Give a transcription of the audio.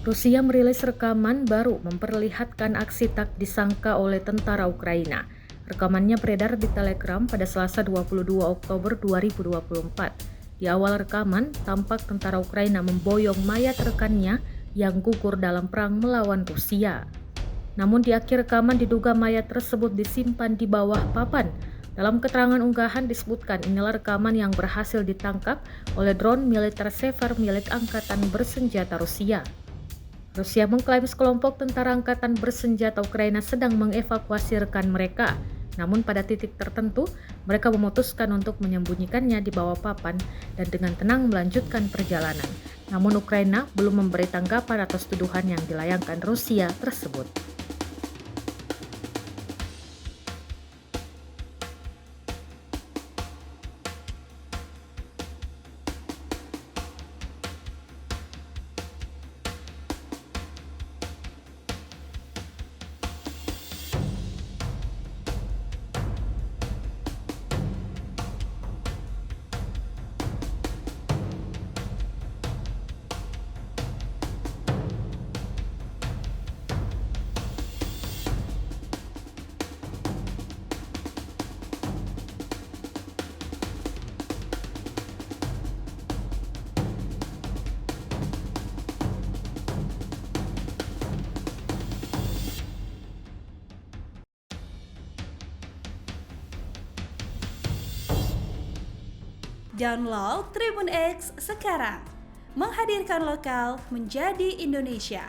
Rusia merilis rekaman baru memperlihatkan aksi tak disangka oleh tentara Ukraina. Rekamannya beredar di Telegram pada Selasa 22 Oktober 2024. Di awal rekaman, tampak tentara Ukraina memboyong mayat rekannya yang gugur dalam perang melawan Rusia. Namun di akhir rekaman diduga mayat tersebut disimpan di bawah papan. Dalam keterangan unggahan disebutkan inilah rekaman yang berhasil ditangkap oleh drone militer Sever milik Angkatan Bersenjata Rusia. Rusia mengklaim sekelompok tentara angkatan bersenjata Ukraina sedang mengevakuasi rekan mereka. Namun pada titik tertentu, mereka memutuskan untuk menyembunyikannya di bawah papan dan dengan tenang melanjutkan perjalanan. Namun Ukraina belum memberi tanggapan atas tuduhan yang dilayangkan Rusia tersebut. Download Tribun X sekarang, menghadirkan lokal menjadi Indonesia.